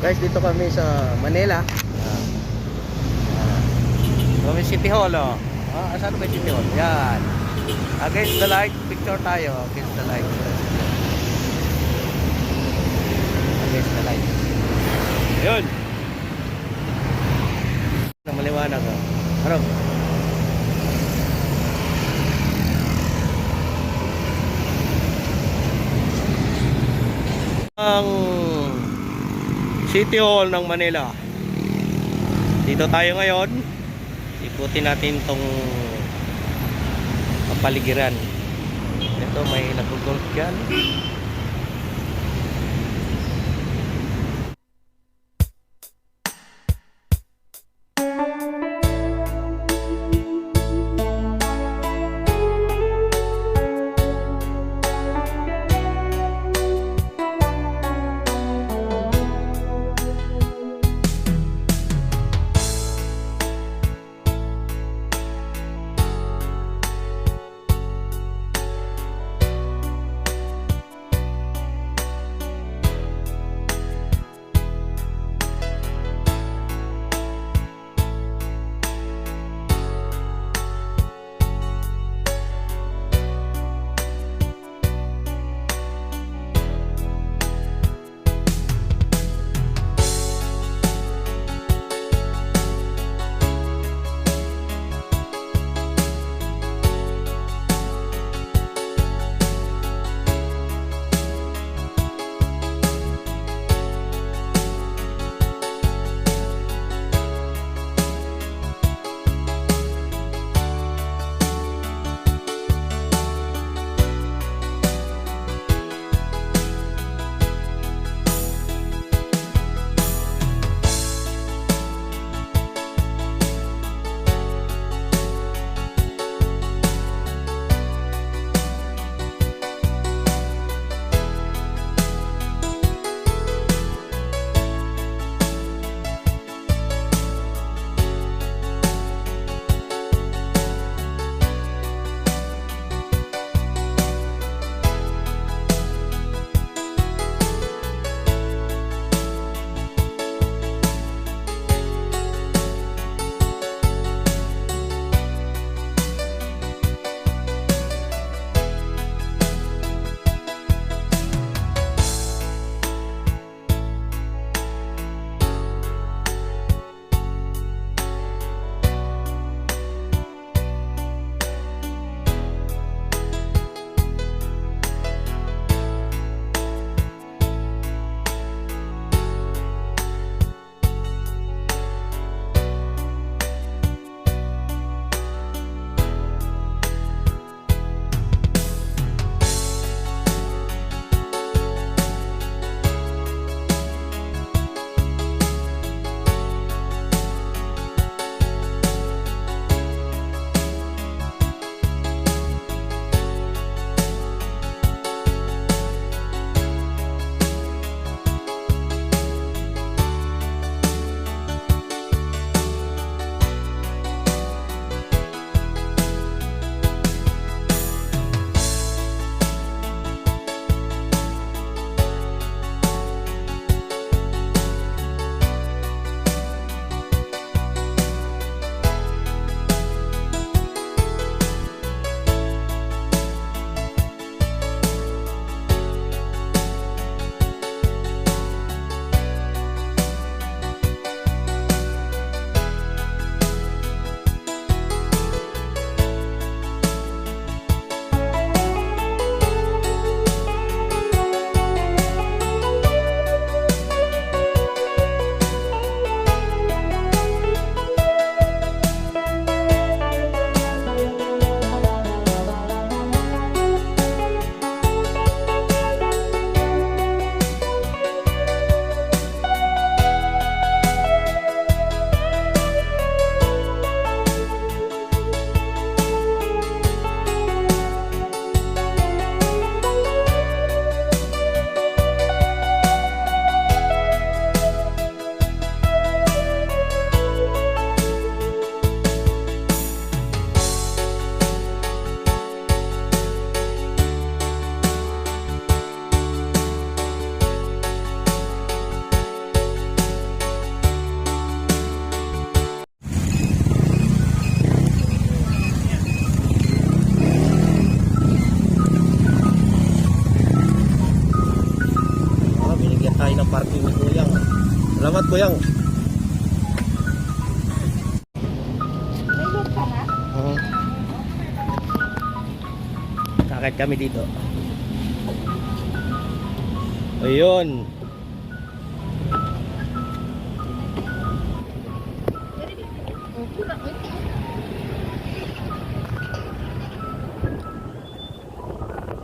Guys, dito kami sa Manila. Kami City Hall, oh. Saan ba yung City Hall? Yan. Against the light, picture tayo. Against the light. Against the light. Yun. Maliwanag, oh. Ano? Ang City Hall ng Manila. Dito tayo ngayon. Ikutin natin tong kapaligiran. Ito may nag-golf dyan. Buyang. Salamat, Buyang. May load ka na? Oo. Kakit kami dito. Ayun.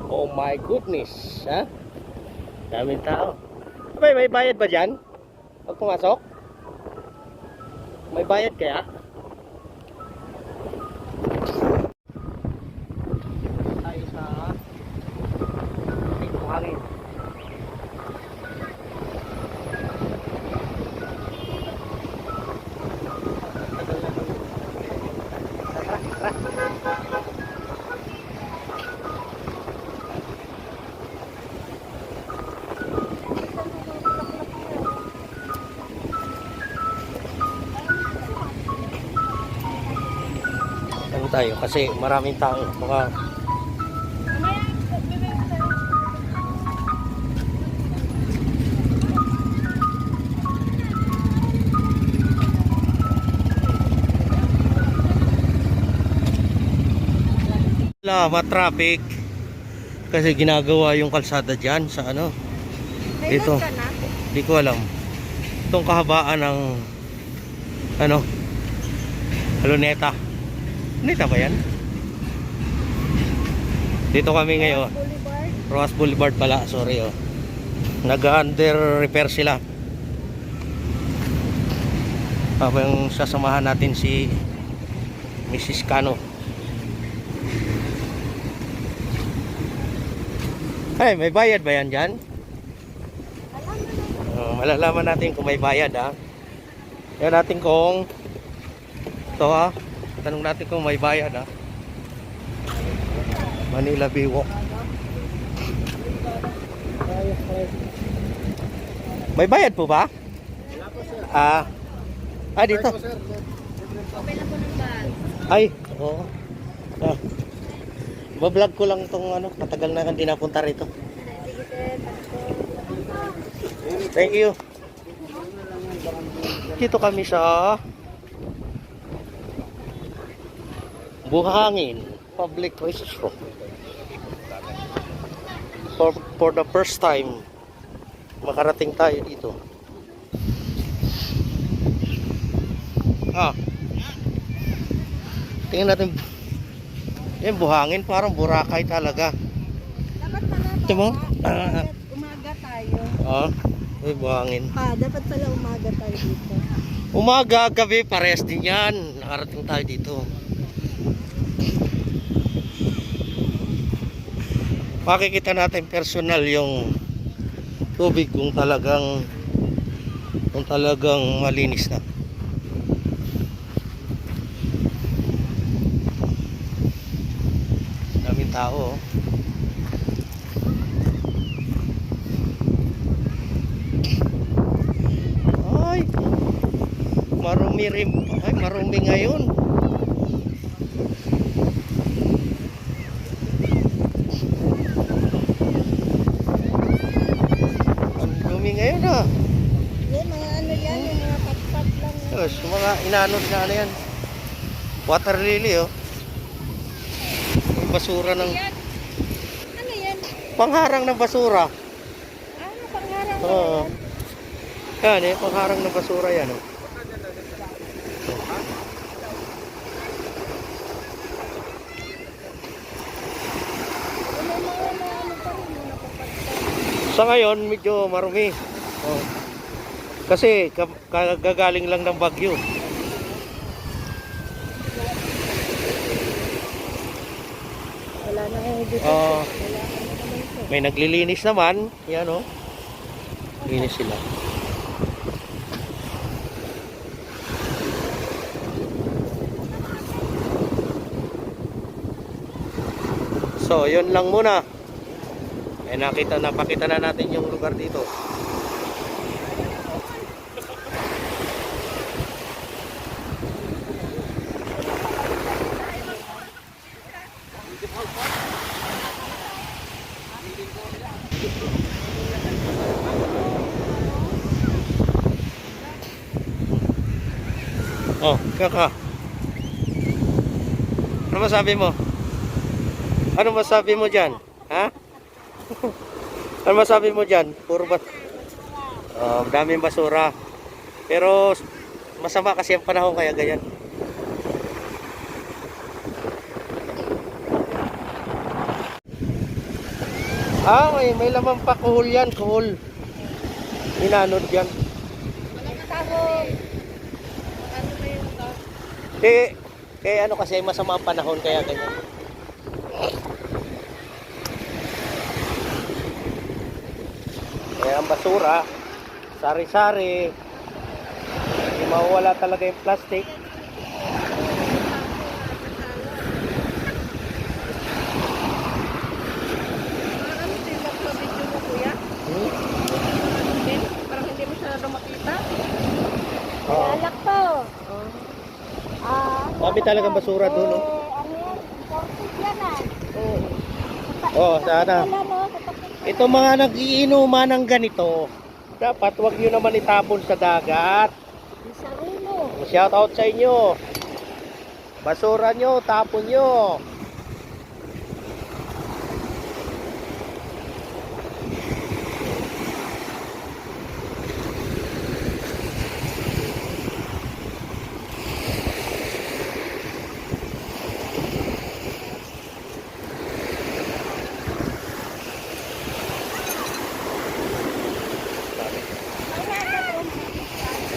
Oh my goodness, ha? Daming tao. Abay, may bayad ba dyan? Pag pumasok? May bayad kaya? Tayo sa hangin. Ano tayo? Kasi maraming tao. Mga traffic kasi ginagawa yung kalsada dyan sa ano. May Dito. load ka na? Di ko alam. Itong kahabaan ng ano, Luneta. Luneta ba yan? Dito kami ngayon. Boulevard? Rojas Boulevard pala, sorry oh. Nag-under repair sila. Habang sasamahan natin si Mrs. Cano. Ay, may bayad ba yan dyan? Malalaman natin kung may bayad, ha. Yan natin kung ito, ha. Tanong natin kung may bayad, ha. Manila Biwok. May bayad po ba? Dito. Okay lang po ng bag. Ay, oo. Bablog ko lang itong ano, matagal na hindi napunta rito. Sige, sir. Thank you. Dito kami sa Buhangin Public Restroom. For the first time makarating tayo dito. Tingnan natin. Yan, Buhangin, parang Boracay talaga. Dapat pala Ito mo? umaga tayo. May Buhangin. Dapat pala umaga tayo dito. Umaga, gabi, parehas din yan. Nakarating tayo dito. Makikita natin personal yung tubig kung talagang malinis na. Daming tao, oh. Ay, marumi ngayon. Ang dumi ngayon, ha. Yan, mga ano yan, yung mga pat-pat lang. Yes, mga inanod na ano yan. Water lily, oh. Yung basura ng Yan. Ano yan? pangharang ng basura. Pangharang Oo. Yan, pangharang ng basura yan, oh. Sa ngayon, medyo marumi. Oh. Kasi kagagaling lang ng bagyo. Wala na kayo dito. Oh, Wala na naman ito. may naglilinis naman. Yan, oh. Linis sila. So, yun lang muna. Napakita na natin yung lugar dito. Oh, kaka. Ano masabi mo? Ano masabi mo dyan? Ha? Ano masabi mo dyan? Puro ba? Oh, daming basura. Pero masama kasi ang panahon kaya ganyan. Ah, may laman pa kuhol yan, kuhol. Inanod yan. Walang tahong. Ano na yung tahong? Kaya ano kasi masama ang panahon kaya ganyan. Kaya ang basura, sari-sari, hindi mawawala talaga yung plastic. Ano din magpa-video mo, kuya? Din? Parang hindi mo siya makita. Oo. Alak po. Dami talagang basura doon, no? Ano yan? Imported yan ah. Oo, sana. Wala no, kapatid. Ito mga nagiinuman ng ganito, dapat wag nyo naman itapon sa dagat. Sa ulo. Shout out sa inyo. Basura nyo, tapon nyo.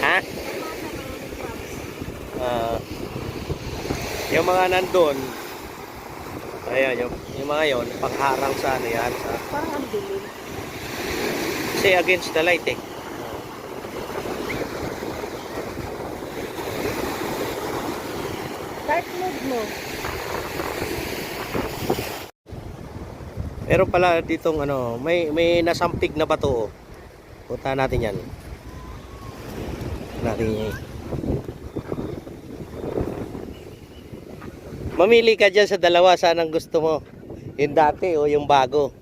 Ha? Yung mga nandun, ayan, yung mga yon pangharang sa ano yan. Parang ang dilim. Kasi against the light eh. Dark mood mo. Pero pala ditong ano, may nasampig na bato. Oh. Punta natin yan. Natin yan. Mamili ka dyan sa dalawa, saan ang gusto mo? Yung dati o yung bago?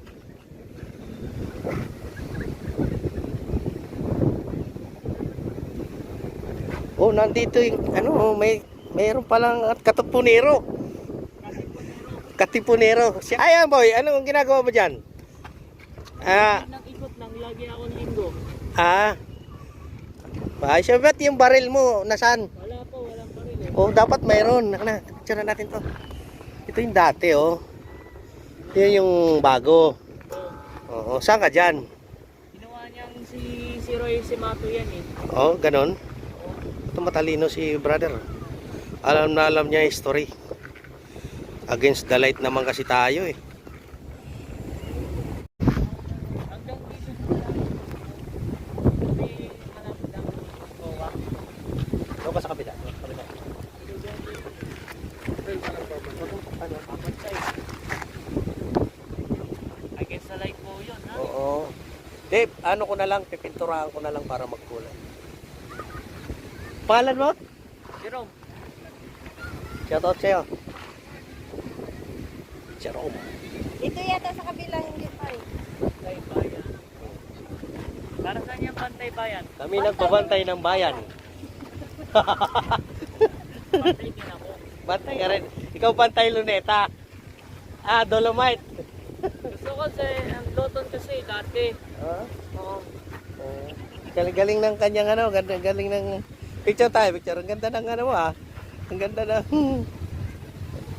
Oh, nandito yung ano, mayroon palang katipunero. Katipunero. Si ayan boy, anong ginagawa mo diyan? Nag-ikot nang lagi akong linggo. Ay, sabat yung baril mo, nasaan? Wala po, walang baril eh. Oh, dapat mayroon. Na, picture natin to. Ito yung dati, oh. Yan yung bago. Oo, saan ka dyan? Ginawa niyang si Roy Simato yan eh. Oh, ganon. Ito matalino si brother. Alam na alam niya history. Against the light naman kasi tayo eh. Hanggang dito may malamdang kowa. Doon ka sa kabila. Kabila. I guess sa light po yun, ha? Oo. Dave, ano ko na lang, pipinturahan ko na lang para magkulay. Pangalan mo? Jerome, Shoutout sa'yo. Jerome. Ito yata sa kabila, hindi pa eh. Pantay Bayan. Para saan yung Pantay Bayan? Kami nagbabantay ng bayan. Pantay din ako. Bantay ka rin. Ikaw bantay luneta. Dolomite. Gusto ko sa ang Loton kasi dati. Ah, Oo. galing ng kanyang ano, galing ng picture tayo, picture. Ang ganda ng ano mo ah. Ang ganda ng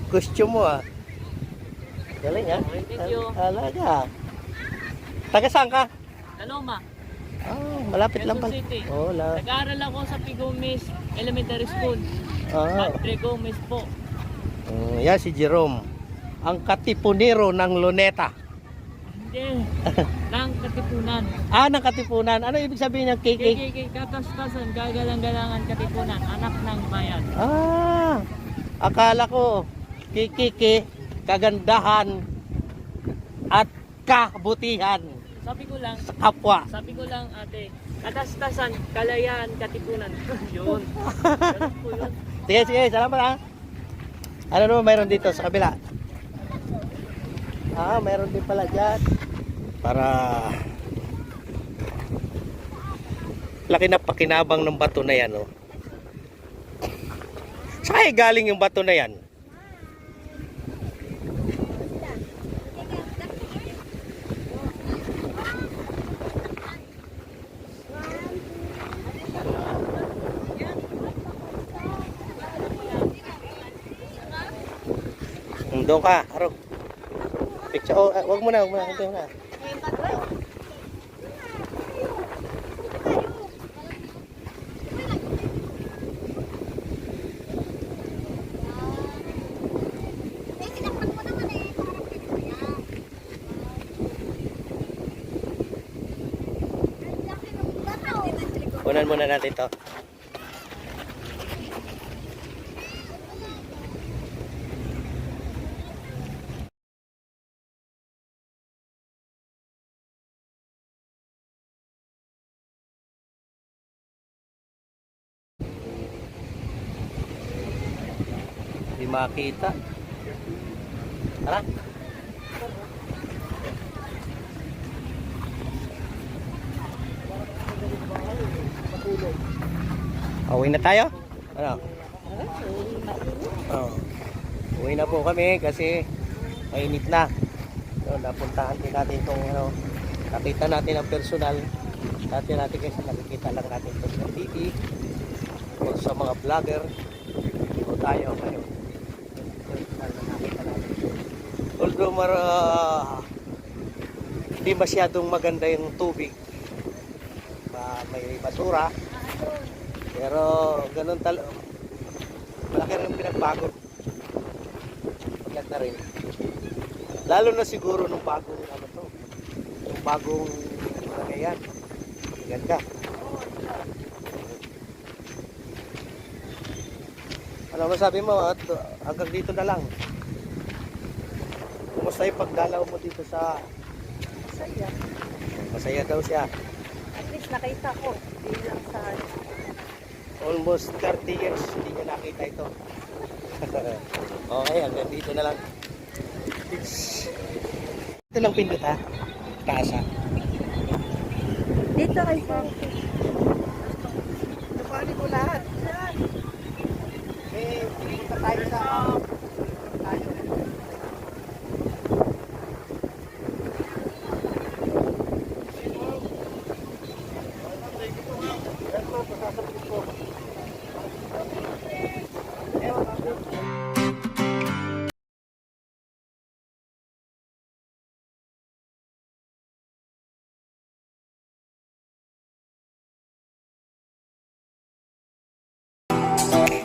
costume mo ah. Galing ah. Okay, thank you. Alaga. Taga saan ka? Taloma, Malapit lang pala. Quezon City. Oh, Nag-aaral ako sa Pigomes Elementary School. Padre Gomez po. Yan si Jerome. Ang katipunero ng Luneta. Hindi. Nang Katipunan. Ng Katipunan. Ano ibig sabihin ng KK? KKK, Katas-Kasan, Gagalang-galangan Katipunan, anak ng bayan. Akala ko KKK, kagandahan at kabutihan Sabi ko lang, sa kapwa. ate, Katas-Kasan, Kalayaan, Katipunan. Yun. Ganun po yun. Sige, salamat ha. Ano naman mayroon dito sa kabila? Mayroon din pala dyan. Para laki na pakinabang ng bato na yan, oh. Saan galing yung bato na yan? Doon ka, Arog. Picture. Oh, wag mo na, wag mo na. Doon na. Kunan muna natin to. Hindi makita. Tara. Uwi na tayo? Ano? Oh. Uwi na po kami kasi mainit na. So, napuntahan din natin itong nakita natin ang personal. Dati natin kasi nakikita lang natin ito sa TV o sa mga vlogger. O tayo ngayon. Personal na nakita natin. Although hindi masyadong maganda yung tubig. May basura. Pero ganun malaki rin pinagbago. Maganda rin. Lalo na siguro nung bagong yung bagong lagayan. Ganda. Ano masabi mo? At hanggang dito na lang. Kumusta yung pagdalaw mo dito sa Masaya. Masaya daw siya. At least nakita ko. Hindi lang sa... Almost 30 years hindi niya nakita ito. Okay, hanggang dito na lang. Ito lang pindot ha. Taas ha. Dito kay Frankie. Napali ko lahat. Eh, pumunta tayo sa tayo. Ito,